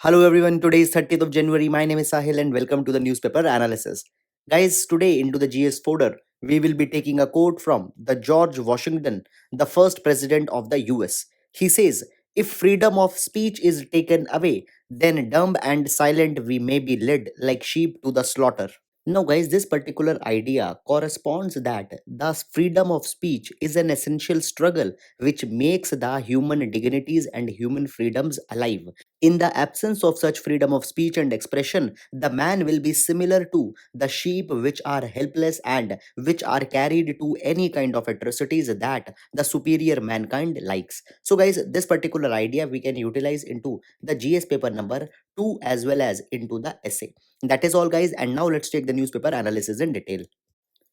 Hello everyone, today is 30th of January. My name is Sahil and welcome to the newspaper analysis. Guys, today into the GS folder, we will be taking a quote from the George Washington, the first president of the US. He says, "If freedom of speech is taken away, then dumb and silent we may be led like sheep to the slaughter." Now, guys, this particular idea corresponds that the freedom of speech is an essential struggle which makes the human dignities and human freedoms alive. In the absence of such freedom of speech and expression, the man will be similar to the sheep which are helpless and which are carried to any kind of atrocities that the superior mankind likes. So, guys, this particular idea we can utilize into the GS paper number 2 as well as into the essay. That is all, guys, and now let's take the newspaper analysis in detail.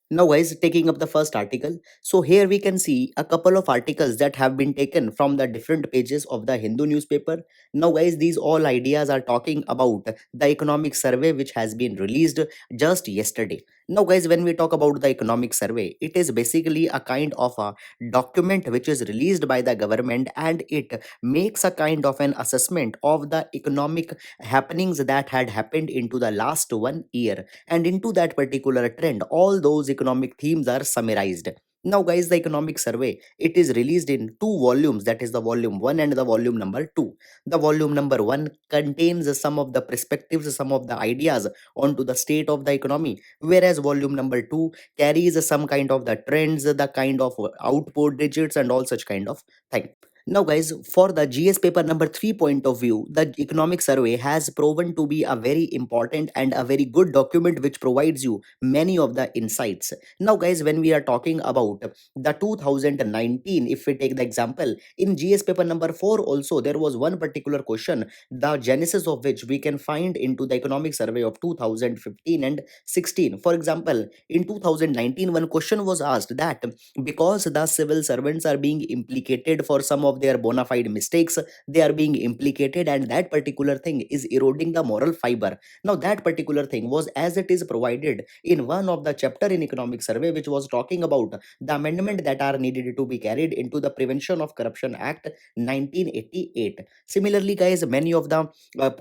Now, guys, taking up the first article. So, here we can see a couple of articles that have been taken from the different pages of the Hindu newspaper. Now, guys, these all ideas are talking about the economic survey which has been released just yesterday. Now, guys, when we talk about the economic survey, it is basically a kind of a document which is released by the government and it makes a kind of an assessment of the economic happenings that had happened into the last 1 year, and into that particular trend all those economic themes are summarized. Now, guys, the economic survey, it is released in two volumes, that is the volume 1 and the volume number 2. The volume number 1 contains some of the perspectives, some of the ideas onto the state of the economy, whereas volume number 2 carries some kind of the trends, the kind of output digits and all such kind of thing. Now, guys, for the GS paper number 3 point of view, the economic survey has proven to be a very important and a very good document which provides you many of the insights. Now, guys, when we are talking about the 2019, if we take the example, in GS paper number 4 also, there was one particular question, the genesis of which we can find into the economic survey of 2015 and 16. For example, in 2019, one question was asked that because the civil servants are being implicated for some of their bona fide mistakes, they are being implicated, and that particular thing is eroding the moral fiber. Now, that particular thing was as it is provided in one of the chapter in economic survey which was talking about the amendment that are needed to be carried into the Prevention of Corruption Act 1988. Similarly, guys, many of the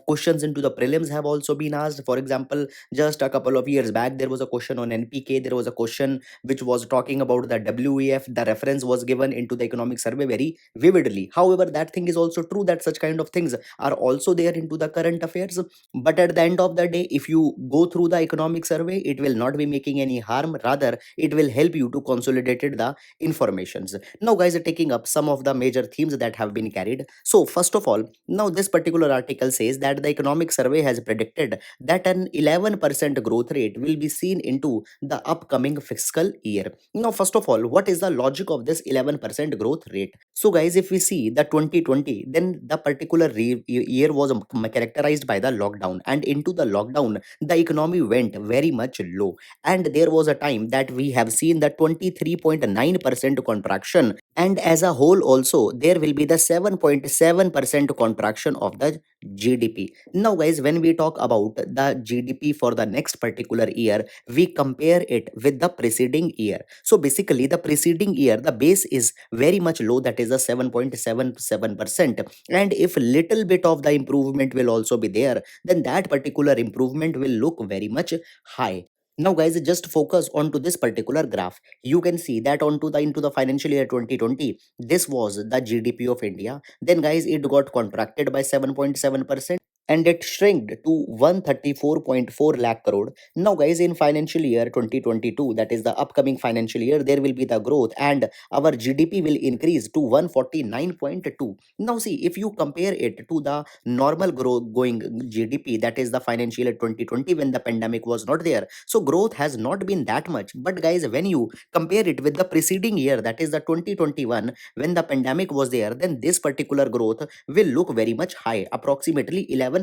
questions into the prelims have also been asked. For example, just a couple of years back there was a question on NPK, there was a question which was talking about the WEF. The reference was given into the economic survey very vividly. However, that thing is also true that such kind of things are also there into the current affairs. But at the end of the day, if you go through the economic survey, it will not be making any harm. Rather, it will help you to consolidate the informations. Now, guys, taking up some of the major themes that have been carried. So, first of all, now this particular article says that the economic survey has predicted that an 11% growth rate will be seen into the upcoming fiscal year. Now, first of all, what is the logic of this 11% growth rate? So, guys, if we see the 2020, then the particular year was characterized by the lockdown, and into the lockdown, the economy went very much low. And there was a time that we have seen the 23.9% contraction, and as a whole, also, there will be the 7.7% contraction of the GDP. Now, guys, when we talk about the GDP for the next particular year, we compare it with the preceding year. So basically, the preceding year, the base is very much low, that is a 7.77%. And if little bit of the improvement will also be there, then that particular improvement will look very much high. Now, guys, just focus onto this particular graph. You can see that onto the into the financial year 2020, this was the GDP of India. Then, guys, it got contracted by 7.7%, and it shrinked to 134.4 lakh crore. Now, guys, in financial year 2022, that is the upcoming financial year, there will be the growth and our GDP will increase to 149.2. Now, see, if you compare it to the normal growth going GDP, that is the financial year 2020 when the pandemic was not there, so growth has not been that much. But, guys, when you compare it with the preceding year, that is the 2021 when the pandemic was there, then this particular growth will look very much high, approximately 11%.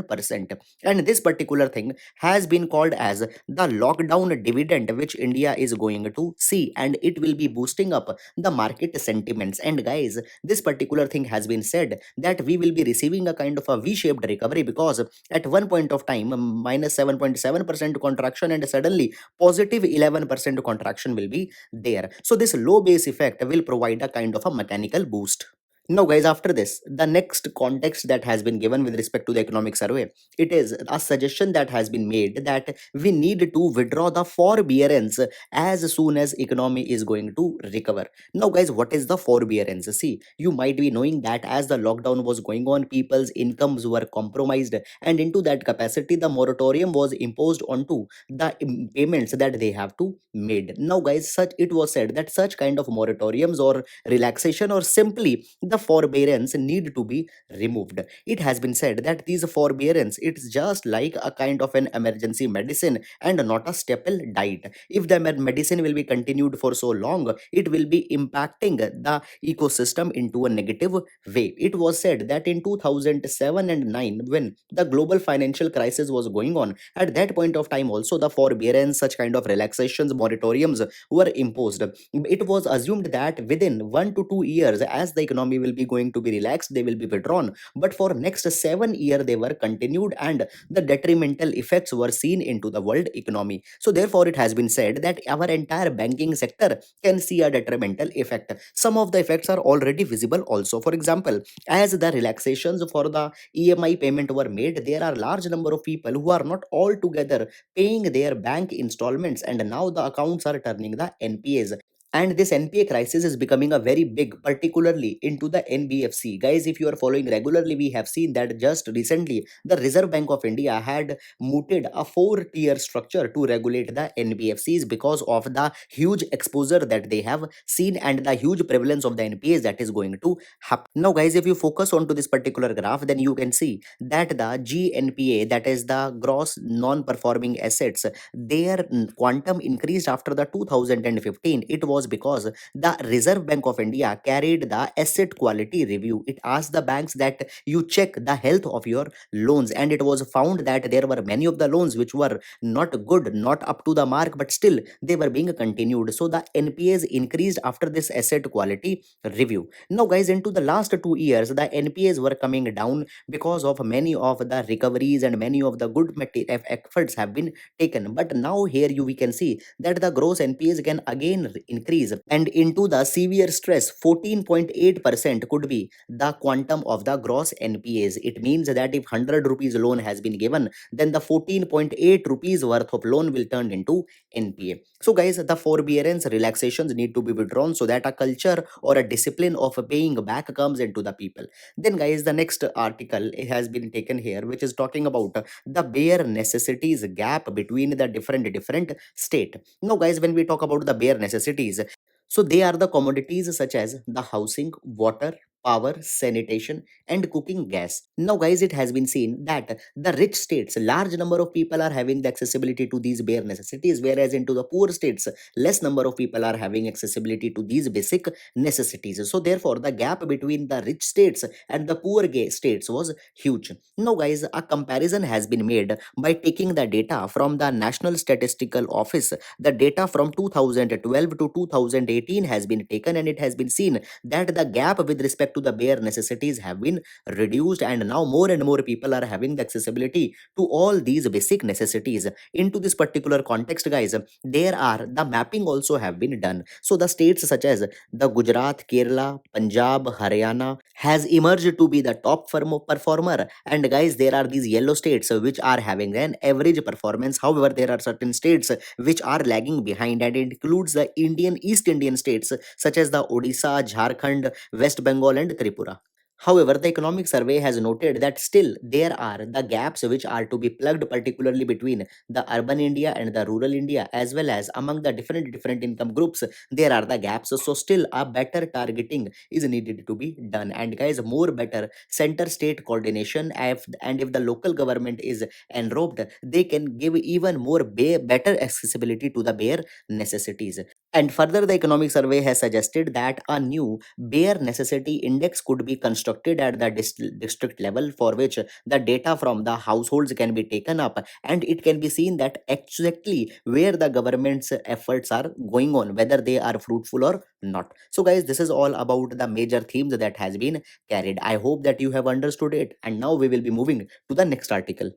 And this particular thing has been called as the lockdown dividend, which India is going to see, and it will be boosting up the market sentiments. And, guys, this particular thing has been said that we will be receiving a kind of a V-shaped recovery, because at one point of time, minus 7.7% contraction, and suddenly positive 11% contraction will be there. So this low base effect will provide a kind of a mechanical boost. Now, guys, after this, the next context that has been given with respect to the economic survey, it is a suggestion that has been made that we need to withdraw the forbearance as soon as economy is going to recover. Now, guys, what is the forbearance? See, you might be knowing that as the lockdown was going on, people's incomes were compromised, and into that capacity, the moratorium was imposed onto the payments that they have to made. Now, guys, such it was said that such kind of moratoriums or relaxation or simply the forbearance need to be removed. It has been said that these forbearance, it's just like a kind of an emergency medicine and not a staple diet. If the medicine will be continued for so long, it will be impacting the ecosystem into a negative way. It was said that in 2007 and 9, when the global financial crisis was going on, at that point of time also the forbearance, such kind of relaxations, moratoriums were imposed. It was assumed that within 1 to 2 years, as the economy will be going to be relaxed, they will be withdrawn. But for next 7 years, they were continued, and the detrimental effects were seen into the world economy. So therefore, it has been said that our entire banking sector can see a detrimental effect. Some of the effects are already visible also. For example, as the relaxations for the EMI payment were made, there are large number of people who are not altogether paying their bank installments, and now the accounts are turning the NPAs. And this NPA crisis is becoming a very big, particularly into the NBFC. Guys, if you are following regularly, we have seen that just recently the Reserve Bank of India had mooted a four-tier structure to regulate the NBFCs because of the huge exposure that they have seen and the huge prevalence of the NPAs that is going to happen. Now, guys, if you focus onto this particular graph, then you can see that the GNPA, that is the gross non-performing assets, their quantum increased after the 2015. It was because the Reserve Bank of India carried the asset quality review. It asked the banks that you check the health of your loans, and it was found that there were many of the loans which were not good, not up to the mark, but still they were being continued. So the NPAs increased after this asset quality review. Now, guys, into the last 2 years, the NPAs were coming down because of many of the recoveries and many of the good efforts have been taken. But now here you we can see that the gross NPAs can again increase, and into the severe stress, 14.8% could be the quantum of the gross NPAs. It means that if 100 rupees loan has been given, then the 14.8 rupees worth of loan will turn into NPA. So, guys, the forbearance relaxations need to be withdrawn so that a culture or a discipline of paying back comes into the people. Then, guys, the next article has been taken here, which is talking about the bare necessities gap between the different state. Now, guys, when we talk about the bare necessities, so they are the commodities such as the housing, water, power, sanitation, and cooking gas. Now, guys, it has been seen that the rich states, large number of people are having the accessibility to these bare necessities, whereas into the poor states, less number of people are having accessibility to these basic necessities. So therefore, the gap between the rich states and the poor states was huge. Now, guys, a comparison has been made by taking the data from the National Statistical Office. The data from 2012 to 2018 has been taken, and it has been seen that the gap with respect to the bare necessities have been reduced, and now more and more people are having the accessibility to all these basic necessities. Into this particular context, guys, there are the mapping also have been done. So the states such as the Gujarat, Kerala, Punjab, Haryana has emerged to be the top performer. And, guys, there are these yellow states which are having an average performance. However, there are certain states which are lagging behind, and it includes the East Indian states such as the Odisha, Jharkhand, West Bengal, and Tripura. However, the economic survey has noted that still there are the gaps which are to be plugged, particularly between the urban India and the rural India, as well as among the different income groups. There are the gaps. So still a better targeting is needed to be done. And, guys, more better center state coordination, and if the local government is enrobed, they can give even more better accessibility to the bare necessities. And further, the economic survey has suggested that a new bare necessity index could be constructed at the district level, for which the data from the households can be taken up, and it can be seen that exactly where the government's efforts are going on, whether they are fruitful or not. So, guys, this is all about the major themes that has been carried. I hope that you have understood it, and now we will be moving to the next article.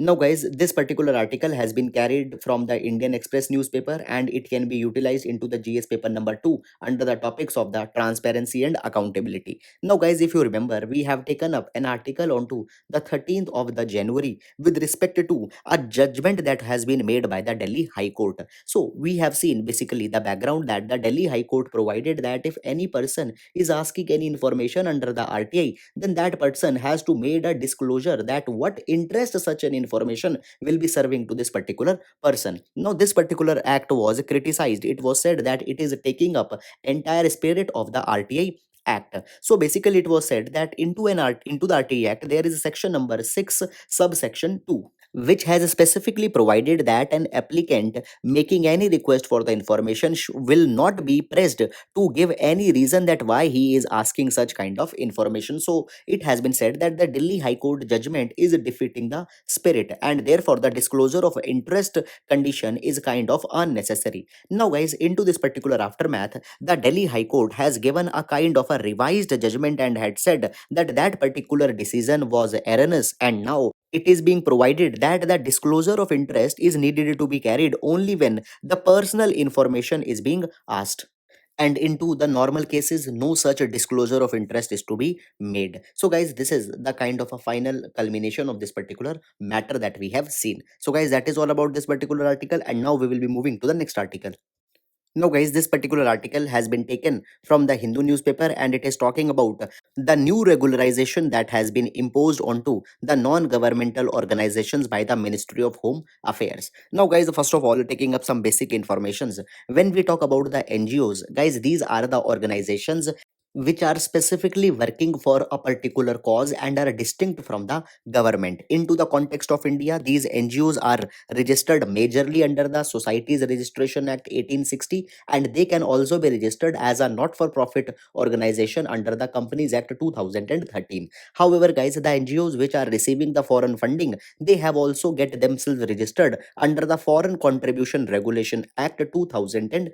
Now, guys, this particular article has been carried from the Indian Express newspaper and it can be utilized into the GS paper number 2 under the topics of the transparency and accountability. Now, guys, if you remember, we have taken up an article onto the 13th of the January with respect to a judgment that has been made by the Delhi High Court. So, we have seen basically the background that the Delhi High Court provided that if any person is asking any information under the RTI, then that person has to made a disclosure that what interest such an information will be serving to this particular person. Now this particular act was criticized. It was said that it is taking up entire spirit of the RTI act. So basically it was said that into the RTI act there is a section number 6 subsection 2 which has specifically provided that an applicant making any request for the information will not be pressed to give any reason that why he is asking such kind of information. So it has been said that the Delhi High Court judgment is defeating the spirit and therefore the disclosure of interest condition is kind of unnecessary. Now guys, into this particular aftermath, the Delhi High Court has given a kind of a revised judgment and had said that that particular decision was erroneous and now it is being provided that the disclosure of interest is needed to be carried only when the personal information is being asked, and into the normal cases no such disclosure of interest is to be made. So guys, this is the kind of a final culmination of this particular matter that we have seen. So guys, that is all about this particular article and now we will be moving to the next article. Now, guys, this particular article has been taken from the Hindu newspaper and it is talking about the new regularization that has been imposed onto the non-governmental organizations by the Ministry of Home Affairs. Now, guys, first of all, taking up some basic informations. When we talk about the NGOs, guys, these are the organizations which are specifically working for a particular cause and are distinct from the government. Into the context of India, these NGOs are registered majorly under the Societies Registration Act 1860 and they can also be registered as a not-for-profit organization under the Companies Act 2013. However, guys, the NGOs which are receiving the foreign funding, they have also get themselves registered under the Foreign Contribution Regulation Act 2010.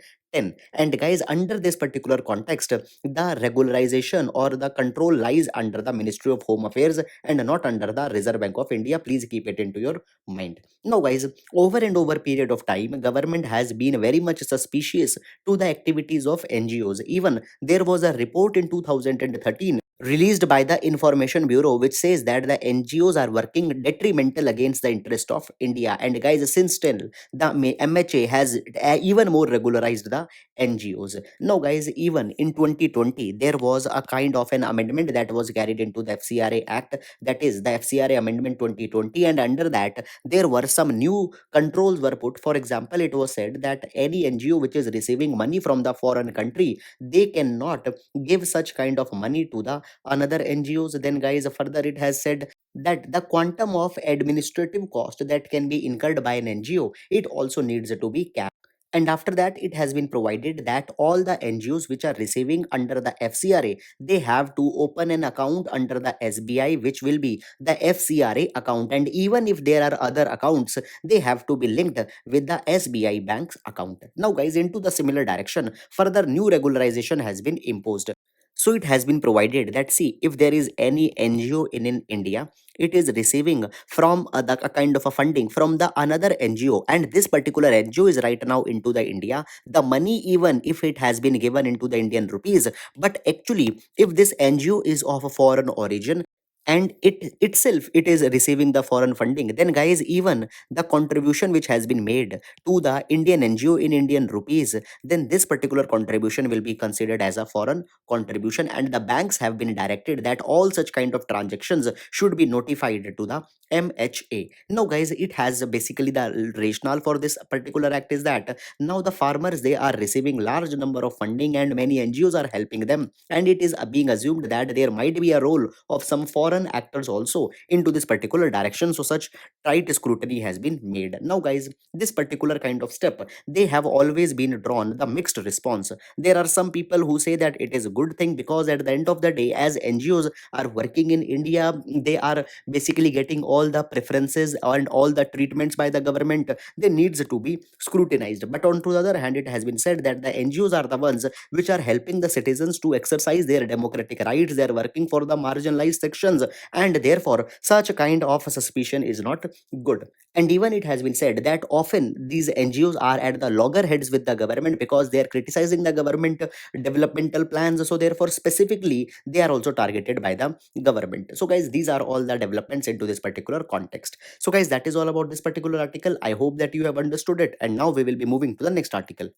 And guys, under this particular context, the regularization or the control lies under the Ministry of Home Affairs and not under the Reserve Bank of India. Please keep it into your mind. Now guys, over and over period of time, government has been very much suspicious to the activities of NGOs. Even there was a report in 2013 released by the Information Bureau which says that the NGOs are working detrimental against the interest of India. And guys, since then the MHA has even more regularized the NGOs. Now, guys, even in 2020, there was a kind of an amendment that was carried into the FCRA Act, that is the FCRA Amendment 2020, and under that, there were some new controls were put. For example, it was said that any NGO which is receiving money from the foreign country, they cannot give such kind of money to the another NGOs. Then, guys, further it has said that the quantum of administrative cost that can be incurred by an NGO, it also needs to be capped. And after that, it has been provided that all the NGOs which are receiving under the FCRA, they have to open an account under the SBI, which will be the FCRA account. And even if there are other accounts, they have to be linked with the SBI bank's account. Now, guys, into the similar direction, further new regularization has been imposed. So it has been provided that see, if there is any NGO in India, it is receiving from a kind of a funding from the another NGO, and this particular NGO is right now into the India. The money, even if it has been given into the Indian rupees, but actually, if this NGO is of a foreign origin, and it itself it is receiving the foreign funding, then guys, even the contribution which has been made to the Indian NGO in Indian rupees, then this particular contribution will be considered as a foreign contribution, and the banks have been directed that all such kind of transactions should be notified to the MHA. Now guys, it has basically the rationale for this particular act is that now the farmers, they are receiving large number of funding and many NGOs are helping them, and it is being assumed that there might be a role of some foreign actors also into this particular direction. So such tight scrutiny has been made. Now guys, this particular kind of step, they have always been drawn the mixed response. There are some people who say that it is a good thing because at the end of the day, as NGOs are working in India, they are basically getting all the preferences and all the treatments by the government. They needs to be scrutinized. But on to the other hand, it has been said that the NGOs are the ones which are helping the citizens to exercise their democratic rights. They are working for the marginalized sections, and therefore such a kind of suspicion is not good. And even it has been said that often these NGOs are at the loggerheads with the government because they are criticizing the government developmental plans. So therefore, specifically, they are also targeted by the government. So guys, these are all the developments into this particular context. So guys, that is all about this particular article. I hope that you have understood it. And now we will be moving to the next article.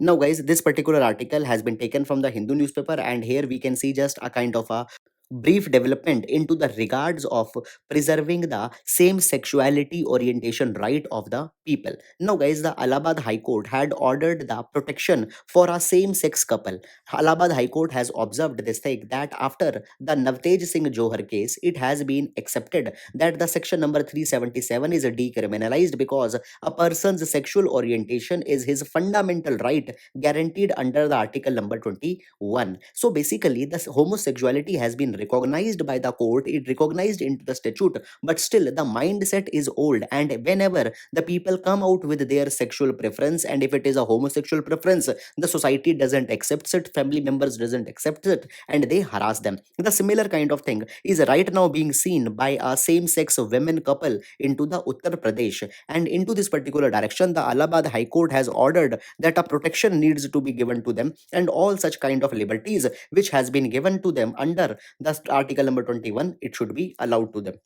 Now, guys, this particular article has been taken from the Hindu newspaper, and here we can see just a kind of a brief development into the regards of preserving the same sexuality orientation right of the people. Now, guys, the Allahabad High Court had ordered the protection for a same-sex couple. Allahabad High Court has observed this thing that after the Navtej Singh Johar case, it has been accepted that the section number 377 is decriminalized because a person's sexual orientation is his fundamental right guaranteed under the article number 21. So basically, this homosexuality has been recognized by the court, it recognized into the statute, but still the mindset is old. And whenever the people come out with their sexual preference, and if it is a homosexual preference, the society doesn't accept it, family members doesn't accept it, and they harass them. The similar kind of thing is right now being seen by a same-sex women couple into the Uttar Pradesh. And into this particular direction, the Allahabad High Court has ordered that a protection needs to be given to them, and all such kind of liberties which has been given to them under the article number 21, it should be allowed to them.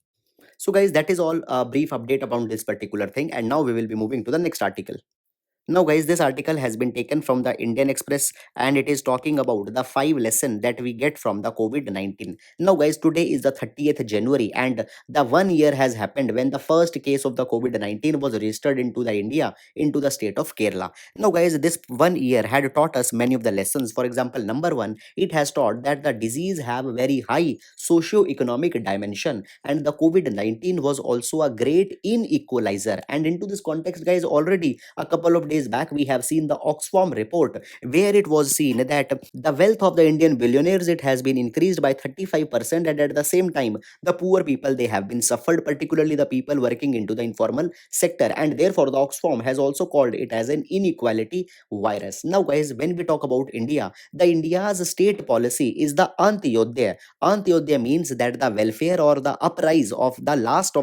So guys, that is all a brief update about this particular thing, and now we will be moving to the next article. Now, guys, this article has been taken from the Indian Express, and it is talking about the 5 lessons that we get from the COVID 19. Now, guys, today is the 30th January, and the 1 year has happened when the first case of the COVID 19 was registered into the India, into the state of Kerala. Now, guys, this 1 year had taught us many of the lessons. For example, number one, it has taught that the disease have a very high socio-economic dimension, and the COVID 19 was also a great inequalizer. And into this context, guys, already a couple of days back we have seen the Oxfam report where it was seen that the wealth of the Indian billionaires, it has been increased by 35%, and at the same time the poor people, they have been suffered, particularly the people working into the informal sector, and therefore the Oxfam has also called it as an inequality virus. Now, guys, when we talk about India, the India's state policy is the Antyodaya. Antyodaya means that the welfare or the uprise of the last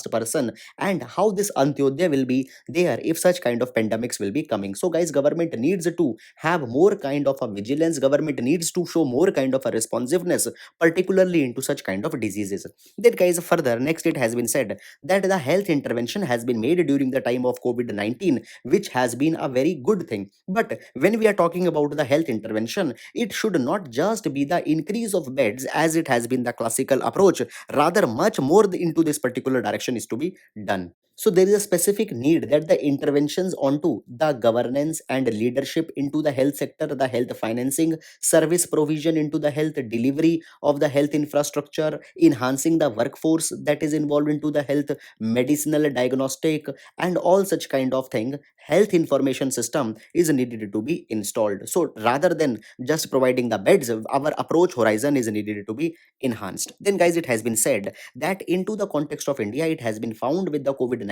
person, and how this Antyodaya will be there if such kind of pandemics will be coming. So guys, government needs to have more kind of a vigilance, government needs to show more kind of a responsiveness, particularly into such kind of diseases. Then guys, further next, it has been said that the health intervention has been made during the time of COVID-19, which has been a very good thing. But when we are talking about the health intervention, it should not just be the increase of beds as it has been the classical approach, rather much more into this particular direction is to be done. So there is a specific need that the interventions onto the governance and leadership into the health sector, the health financing, service provision into the health delivery of the health infrastructure, enhancing the workforce that is involved into the health, medicinal diagnostic, and all such kind of thing. Health information system is needed to be installed. So rather than just providing the beds, our approach horizon is needed to be enhanced. Then guys, it has been said that into the context of India, it has been found with the COVID-19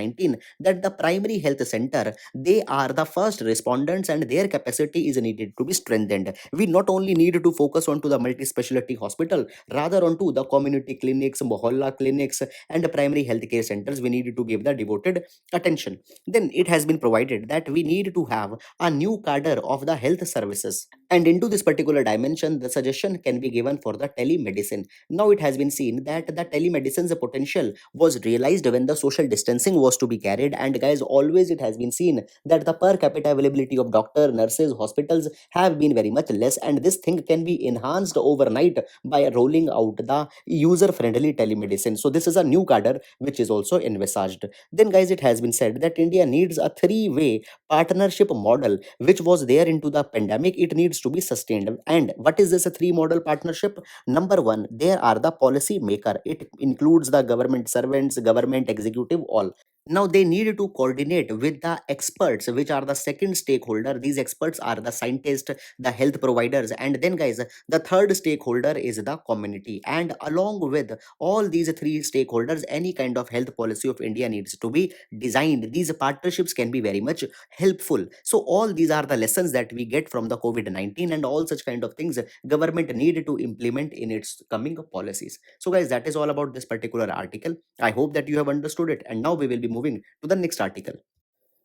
that the primary health center, they are the first respondents, and their capacity is needed to be strengthened. We not only need to focus on to the multi-specialty hospital, rather onto the community clinics, mohalla clinics, and primary healthcare centers, we need to give the devoted attention. Then it has been provided that we need to have a new cadre of the health services, and into this particular dimension, the suggestion can be given for the telemedicine. Now it has been seen that the telemedicine's potential was realized when the social distancing was to be carried, and guys, always it has been seen that the per capita availability of doctor, nurses, hospitals have been very much less, and this thing can be enhanced overnight by rolling out the user friendly telemedicine. So this is a new cadre which is also envisaged. Then guys, it has been said that India needs a three-way partnership model which was there into the pandemic. It needs to be sustained. And what is this a three model partnership? Number one, there are the policy maker. It includes the government servants, government executive, all. Now they need to coordinate with the experts, which are the second stakeholder. These experts are the scientists, the health providers, and then guys, the third stakeholder is the community. And along with all these three stakeholders, any kind of health policy of India needs to be designed. These partnerships can be very much helpful. So all these are the lessons that we get from the COVID-19, and all such kind of things government need to implement in its coming policies. So guys, that is all about this particular article. I hope that you have understood it. And now we will be moving to the next article.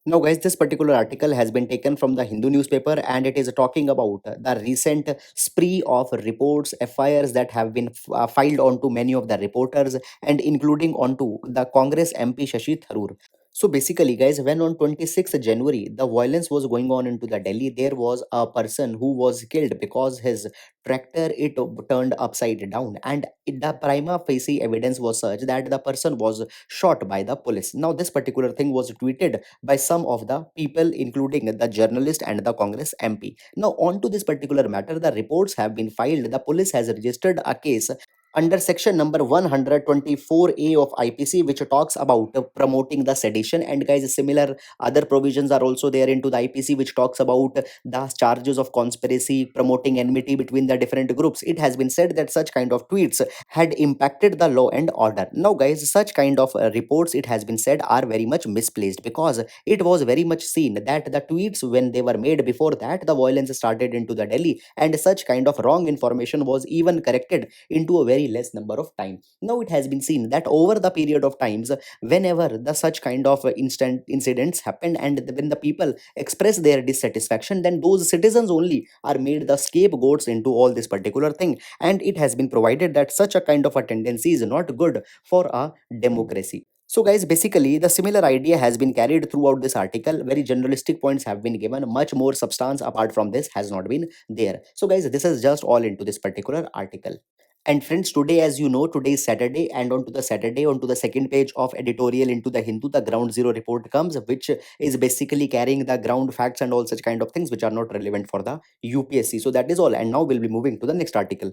Now, guys, this particular article has been taken from the Hindu newspaper, and it is talking about the recent spree of reports, FIRs that have been filed onto many of the reporters, and including onto the Congress MP Shashi Tharoor. So basically, guys, when on 26th January the violence was going on into the Delhi, there was a person who was killed because his tractor it turned upside down, and the prima facie evidence was such that the person was shot by the police. Now, this particular thing was tweeted by some of the people, including the journalist and the Congress MP. Now, on to this particular matter, the reports have been filed. The police has registered a case under section number 124A of IPC, which talks about promoting the sedition. And guys, similar other provisions are also there into the IPC, which talks about the charges of conspiracy, promoting enmity between the different groups. It has been said that such kind of tweets had impacted the law and order. Now, guys, such kind of reports, it has been said, are very much misplaced, because it was very much seen that the tweets, when they were made before that, the violence started into the Delhi, and such kind of wrong information was even corrected into a very less number of time. Now it has been seen that over the period of times, whenever the such kind of instant incidents happen, and when the people express their dissatisfaction, then those citizens only are made the scapegoats into all this particular thing. And it has been provided that such a kind of a tendency is not good for a democracy. So guys, basically the similar idea has been carried throughout this article. Very generalistic points have been given. Much more substance apart from this has not been there. So guys, this is just all into this particular article. And friends, today, as you know, today is Saturday, and onto the Saturday, onto the second page of editorial into the Hindu, the Ground Zero report comes, which is basically carrying the ground facts and all such kind of things which are not relevant for the UPSC. So that is all. And now we'll be moving to the next article.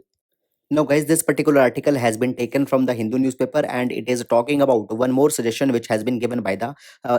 Now, guys, this particular article has been taken from the Hindu newspaper, and it is talking about one more suggestion which has been given by the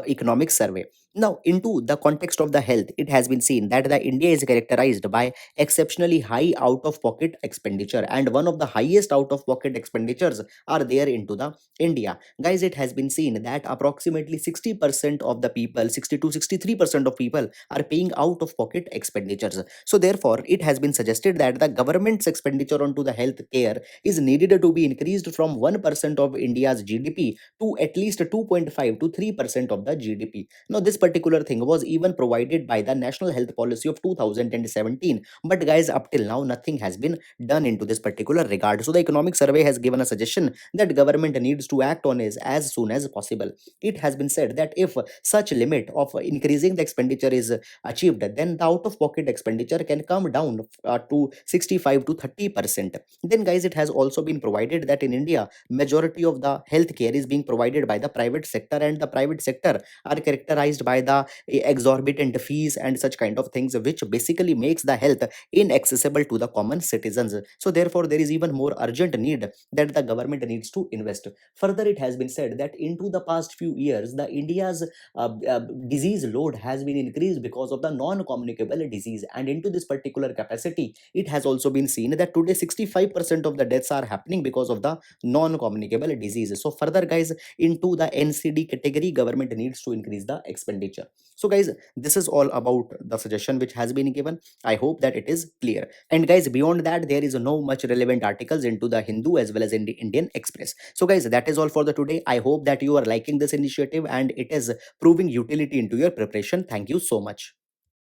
economic survey. Now, into the context of the health, it has been seen that the India is characterized by exceptionally high out-of-pocket expenditure, and one of the highest out-of-pocket expenditures are there into the India. Guys, it has been seen that approximately 60% of the people, 60 to 63% of people are paying out-of-pocket expenditures. So therefore, it has been suggested that the government's expenditure onto the health care is needed to be increased from 1% of India's GDP to at least 2.5 to 3% of the GDP. Now, this particular thing was even provided by the National Health Policy of 2017. But guys, up till now, nothing has been done into this particular regard. So the economic survey has given a suggestion that government needs to act on is as soon as possible. It has been said that if such limit of increasing the expenditure is achieved, then the out of pocket expenditure can come down to 65 to 30%. Then guys, it has also been provided that in India, majority of the healthcare is being provided by the private sector, and the private sector are characterized by the exorbitant fees and such kind of things, which basically makes the health inaccessible to the common citizens. So therefore, there is even more urgent need that the government needs to invest. Further, it has been said that into the past few years, the India's disease load has been increased because of the non-communicable disease, and into this particular capacity, it has also been seen that today 65% of the deaths are happening because of the non-communicable diseases. So further, guys, into the NCD category, government needs to increase the expenditure. So guys, this is all about the suggestion which has been given. I hope that it is clear. And guys, beyond that, there is no much relevant articles into the Hindu as well as in the Indian Express. So guys, that is all for the today. I hope that you are liking this initiative and it is proving utility into your preparation. Thank you so much.